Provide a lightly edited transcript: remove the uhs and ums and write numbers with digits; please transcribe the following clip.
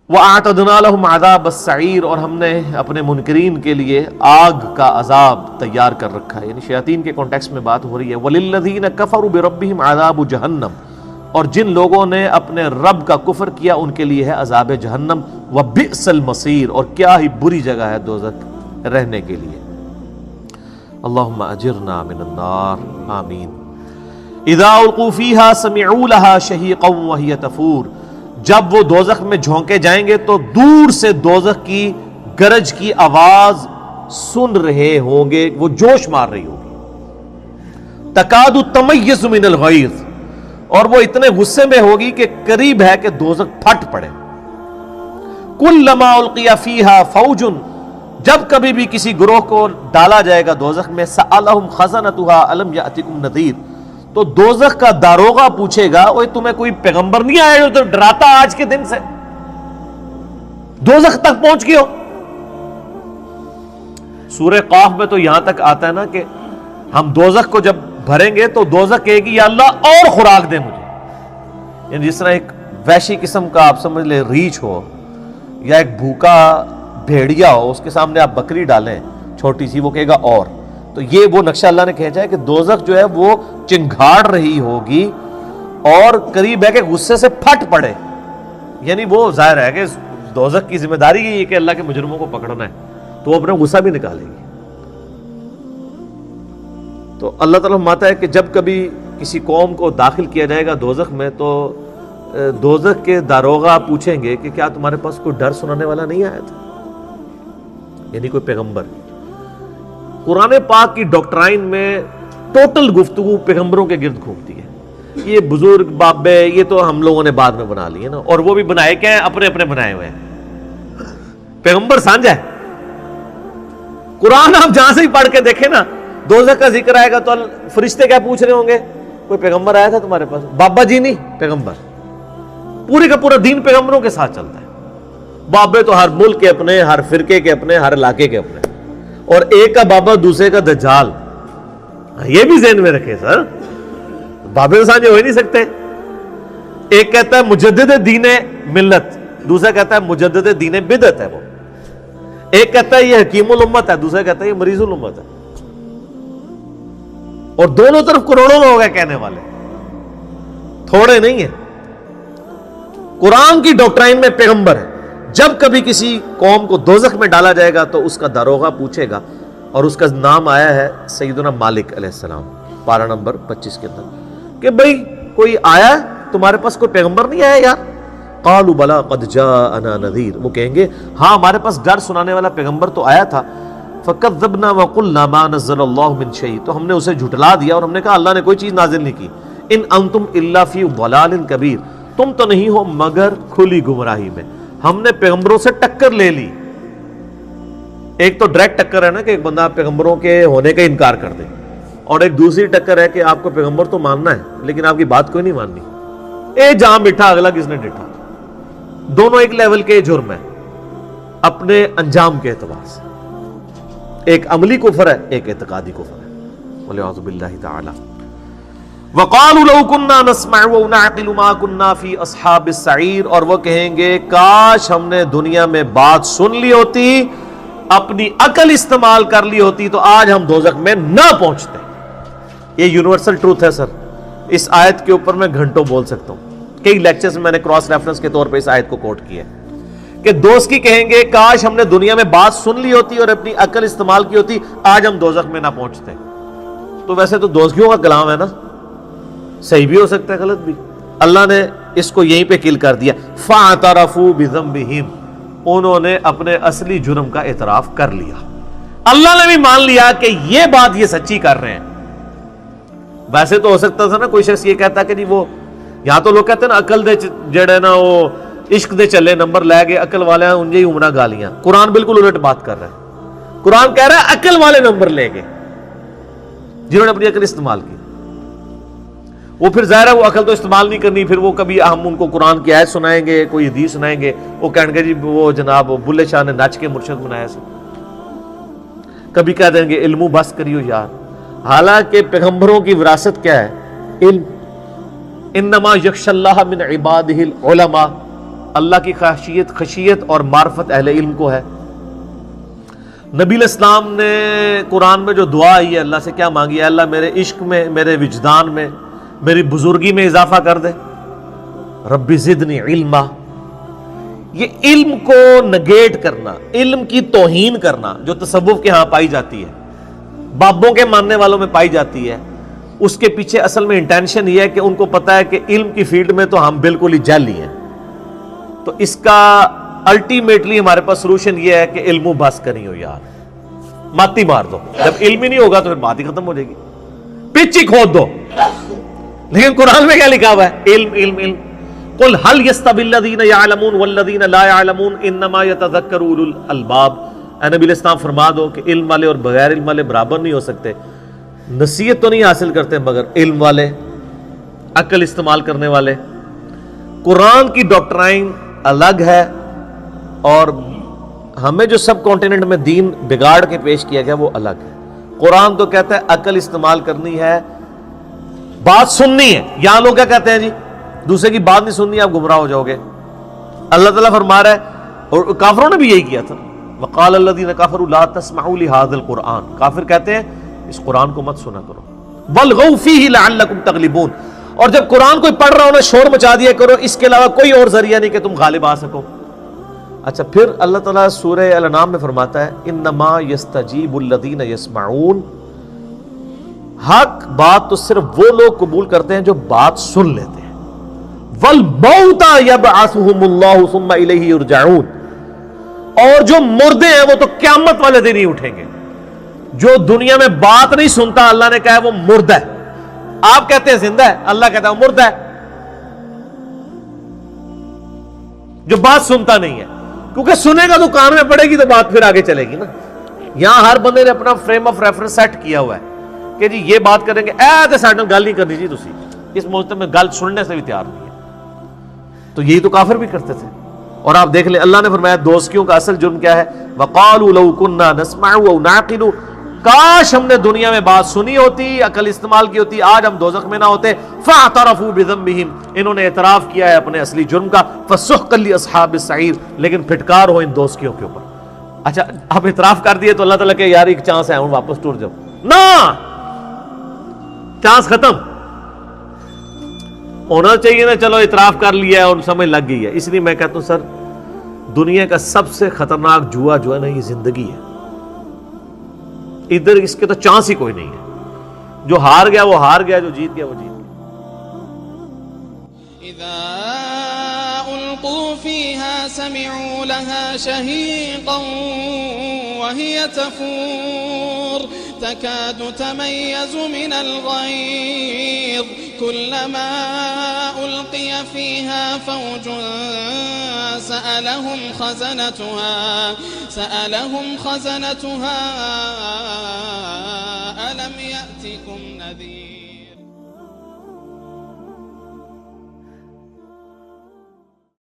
وَأَعْتَدْنَا لَهُمْ عَذَابَ السَّعِيرِ، اور ہم نے اپنے منکرین کے لیے آگ کا عذاب تیار کر رکھا ہے، یعنی شیاطین کے کانٹیکسٹ میں بات ہو رہی ہے۔ وَلِلَّذِينَ كَفَرُوا بِرَبِّهِمْ عَذَابُ جَهَنَّمَ، اور جن لوگوں نے اپنے رب کا کفر کیا ان کے لیے ہے عذاب جہنم۔ وَبِئْسَ الْمَصِيرُ، اور کیا ہی بری جگہ ہے دوزخ رہنے کے لیے۔ اللہم اجرنا من النار، آمین۔ اذا القوا فیہا سمعوا لہا شہیقا وہی تفور، جب وہ دوزخ میں جھونکے جائیں گے تو دور سے دوزخ کی گرج کی آواز سن رہے ہوں گے، وہ جوش مار رہی ہوگی۔ تکاد تمیز من الغیظ، اور وہ اتنے غصے میں ہوگی کہ قریب ہے کہ دوزخ پھٹ پڑے۔ کلما القی فیہا فوج، جب کبھی بھی کسی گروہ کو ڈالا جائے گا دوزخ میں، سألہم خزنتہا الم یأتکم نذیر، تو دوزخ کا داروغہ پوچھے گا اوے تمہیں کوئی پیغمبر نہیں آیا جو تو ڈراتا آج کے دن سے، دوزخ تک پہنچ گئے ہو۔ سورہ قاف میں تو یہاں تک آتا ہے نا کہ ہم دوزخ کو جب بھریں گے تو دوزخ کہے گی یا اللہ اور خوراک دے مجھے، یعنی جس طرح ایک وحشی قسم کا آپ سمجھ لیں ریچھ ہو یا ایک بھوکا بھیڑیا ہو، اس کے سامنے آپ بکری ڈالیں چھوٹی سی، وہ کہے گا اور، تو یہ وہ نقشہ اللہ نے کھینچا ہے کہ دوزخ جو ہے وہ چنگھاڑ رہی ہوگی اور قریب ہے کہ غصے سے پھٹ پڑے، یعنی وہ ظاہر ہے کہ دوزخ کی ذمہ داری یہ ہے کہ اللہ کے مجرموں کو پکڑنا ہے، تو وہ اپنا غصہ بھی نکالے گی۔ تو اللہ تعالیٰ فرماتا ہے کہ جب کبھی کسی قوم کو داخل کیا جائے گا دوزخ میں تو دوزخ کے داروغہ پوچھیں گے کہ کیا تمہارے پاس کوئی ڈر سنانے والا نہیں آیا تھا، یعنی کوئی پیغمبر۔ قرآن پاک کی ڈاکٹرائن میں ٹوٹل گفتگو پیغمبروں کے گرد گھومتی ہے۔ یہ بزرگ بابے یہ تو ہم لوگوں نے بعد میں بنا لیے نا، اور وہ بھی بنائے کیا ہیں، اپنے اپنے بنائے ہوئے ہیں۔ پیغمبر سانجا ہے۔ قرآن آپ جہاں سے ہی پڑھ کے دیکھیں نا، دوزخ کا ذکر آئے گا تو فرشتے کیا پوچھ رہے ہوں گے، کوئی پیغمبر آیا تھا تمہارے پاس؟ بابا جی نہیں، پیغمبر۔ پورے کا پورا دین پیغمبروں کے ساتھ چلتا ہے۔ بابے تو ہر ملک کے اپنے، ہر فرقے کے اپنے، ہر علاقے کے اپنے، اور ایک کا بابا دوسرے کا دجال۔ یہ بھی ذہن میں رکھے سر، بابے تو سانجے ہو ہی نہیں سکتے۔ ایک کہتا ہے مجدد دین ملت، دوسرا کہتا ہے مجدد دین بدعت ہے وہ۔ ایک کہتا ہے یہ حکیم الامت ہے، دوسرا کہتا ہے یہ مریض الامت ہے، اور دونوں طرف کروڑوں لوگ ہیں کہنے والے، تھوڑے نہیں ہیں۔ قرآن کی ڈاکٹرائن میں پیغمبر ہے، جب کبھی کسی قوم کو دوزخ میں ڈالا جائے گا تو اس کا داروغہ پوچھے گا، اور اس کا نام آیا ہے سیدنا مالک علیہ السلام، پارہ نمبر 25 کے اندر، کہ بھئی کوئی آیا تمہارے پاس، کوئی پیغمبر نہیں آیا یار؟ قالوا بلا قد جاءنا نذیر، وہ کہیں گے ہاں ہمارے پاس ڈر سنانے والا پیغمبر تو آیا تھا۔ فکذبنا وقلنا ما نزل اللہ من شیء، تو ہم نے اسے جھٹلا دیا اور ہم نے کہا اللہ نے کوئی چیز نازل نہیں کی۔ ان انتم الا فی ضلال کبیر، تم تو نہیں ہو مگر کھلی گمراہی میں۔ ہم نے پیغمبروں سے ٹکر لے لی۔ ایک تو ڈائریکٹ ٹکر ہے نا کہ ایک بندہ پیغمبروں کے ہونے کا انکار کر دے، اور ایک دوسری ٹکر ہے کہ آپ کو پیغمبر تو ماننا ہے لیکن آپ کی بات کوئی نہیں ماننی۔ اے جہاں مٹھا اگلا کس نے ڈٹھا، دونوں ایک لیول کے جرم ہے اپنے انجام کے اعتبار سے، ایک عملی کفر ہے ایک اعتقادی کفر ہے، والعیاذ باللہ تعالی۔ وَقَالُوا لَوْ كُنَّا نَسْمَعُ وَنَعْقِلُ مَا كُنَّا فِي أَصْحَابِ السَّعِيرِ، اور وہ کہیں گے کاش ہم نے دنیا میں بات سن لی ہوتی، اپنی عقل استعمال کر لی ہوتی تو آج ہم دوزخ میں نہ پہنچتے۔ یہ یونیورسل ٹروتھ ہے سر، اس آیت کے اوپر میں گھنٹوں بول سکتا ہوں، کئی لیکچرز میں نے کراس ریفرنس کے طور پہ اس آیت کو کوٹ کیا ہے کہ دوست کی کہیں گے کاش ہم نے دنیا میں بات سن لی ہوتی اور اپنی عقل استعمال کی ہوتی، آج ہم دوزخ میں نہ پہنچتے۔ تو ویسے تو دوزخیوں کا کلام ہے نا، صحیح بھی ہو سکتا ہے غلط بھی، اللہ نے اس کو یہیں پہ کل کر دیا۔ فَاعْتَرَفُوا بِذَنبِهِمْ، انہوں نے اپنے اصلی جرم کا اعتراف کر لیا، اللہ نے بھی مان لیا کہ یہ بات یہ سچی کر رہے ہیں۔ ویسے تو ہو سکتا تھا نا کوئی شخص یہ کہتا کہ نہیں وہ، یہاں تو لوگ کہتے ہیں نا عقل دے جڑے نا وہ عشق دے چلے نمبر لے گئے، عقل والے ہیں انجے ہی عمرہ گالیاں۔ قرآن بالکل الٹ بات کر رہا ہے، قرآن کہہ رہا ہے عقل والے نمبر لے گئے جنہوں نے اپنی عقل استعمال کی۔ وہ پھر ظاہر ہے وہ عقل تو استعمال نہیں کرنی، پھر وہ کبھی ہم ان کو قرآن کی آیت سنائیں گے، کوئی حدیث سنائیں گے، وہ کہیں گے جی وہ جناب بلے شاہ نے نچ کے مرشد بنایا سی، کبھی کہہ دیں گے علم بس کریو یار۔ حالانکہ پیغمبروں کی وراثت کیا ہے؟ علم۔ انما یخشی اللہ من عبادہ العلماء، اللہ کی خشیت اور معرفت اہل علم کو ہے۔ نبی علیہ السلام نے قرآن میں جو دعا آئی ہے اللہ سے کیا مانگی ہے؟ اللہ میرے عشق میں، میرے وجدان میں، میری بزرگی میں اضافہ کر دے، رب زدنی علما۔ یہ علم کو نگیٹ کرنا، علم کی توہین کرنا جو تصوف کے ہاں پائی جاتی ہے، بابوں کے ماننے والوں میں پائی جاتی ہے، اس کے پیچھے اصل میں انٹینشن یہ ہے کہ ان کو پتا ہے کہ علم کی فیلڈ میں تو ہم بالکل ہی جعلی ہیں، تو اس کا الٹیمیٹلی ہمارے پاس سولوشن یہ ہے کہ علم و بس کرنی ہو یار، ماتی مار دو، جب علم ہی نہیں ہوگا تو پھر بات ہی ختم ہو جائے گی، پچ ہی کھود دو۔ لیکن قرآن میں کیا لکھا ہوا ہے؟ علم علم علم۔ قل هل يستوي الذين يعلمون والذين لا يعلمون انما يتذكر اولو الالباب۔ اے نبی علیہ السلام فرما دو کہ علم والے اور بغیر علم والے برابر نہیں ہو سکتے، نصیحت تو نہیں حاصل کرتے مگر علم والے، عقل استعمال کرنے والے۔ قرآن کی ڈاکٹرائن الگ ہے، اور ہمیں جو سب کانٹیننٹ میں دین بگاڑ کے پیش کیا گیا وہ الگ ہے۔ قرآن تو کہتا ہے عقل استعمال کرنی ہے، بات سننی ہے۔ یہاں لوگ کیا کہتے ہیں جی دوسرے کی بات نہیں سننی، آپ گمراہ ہو جاؤ گے۔ اللہ تعالیٰ فرما رہا ہے، اور کافروں نے بھی یہی کیا تھا، وقال الذین کفروا لا تسمعوا لهذا القرآن، کافر کہتے ہیں اس قرآن کو مت سنا کرو، والغوا فیہ لعلکم تغلبون، اور جب قرآن کوئی پڑھ رہا ہو نا شور مچا دیا کرو، اس کے علاوہ کوئی اور ذریعہ نہیں کہ تم غالب آ سکو۔ اچھا پھر اللہ تعالیٰ سورہ الانعام میں فرماتا ہے انما یستجیب الذین یسمعون، حق بات تو صرف وہ لوگ قبول کرتے ہیں جو بات سن لیتے ہیں، والموتى یبعثهم اللہ ثم الیہ یرجعون، اور جو مردے ہیں وہ تو قیامت والے دن ہی اٹھیں گے۔ جو دنیا میں بات نہیں سنتا اللہ نے کہا ہے وہ مردہ ہے، آپ کہتے ہیں زندہ ہے، اللہ کہتا ہے وہ مردہ ہے، جو بات سنتا نہیں ہے، کیونکہ سنے گا تو کان میں پڑے گی تو بات پھر آگے چلے گی نا۔ یہاں ہر بندے نے اپنا فریم آف ریفرنس سیٹ کیا ہوا ہے کہ جی یہ بات کریں گے، اے ساڈے نال گل نہیں کرنی جی، تسی اس موجود میں گل سننے سے بھی تیار نہیں ہے۔ تو یہی تو کافر بھی کرتے تھے۔ اور آپ دیکھ لیں اللہ نے فرمایا دوستیوں کا اصل جرم کیا ہے؟ وَقَالُوا لَوْ كُنَّا نَسْمَعُ أَوْ نَعْقِلُ، کاش ہم نے دنیا میں بات سنی ہوتی، عقل استعمال کی ہوتی، آج ہم دوزخ میں نہ ہوتے۔ فَاعْتَرَفُوا بِذَنبِهِمْ، انہوں نے اعتراف کیا ہے اپنے اصلی جرم کا۔ فَسُحْقًا لِأَصْحَابِ السَّعِيرِ، لیکن پھٹکار ہو ان دوستیوں کے اوپر۔ اچھا آپ اعتراف کر دیے تو اللہ تعالیٰ کہ یار ایک چانس ہے ہوں واپس ٹور جاؤ، نہ، چانس ختم ہونا چاہیے نا، چلو اعتراف کر لیا ہے اور سمجھ لگ گئی ہے۔ اس لیے میں کہتا ہوں سر دنیا کا سب سے خطرناک جوا جو ہے نا یہ زندگی ہے، ادھر اس کے تو چانس ہی کوئی نہیں ہے، جو ہار گیا وہ ہار گیا، جو جیت گیا وہ جیت گیا۔ اذا القوا فيها سمعوا لها شهيقا وهي تفور تكاد تميز من الغيظ كلما ألقي فيها فوج سألهم خزنتها ألم يأتكم نذير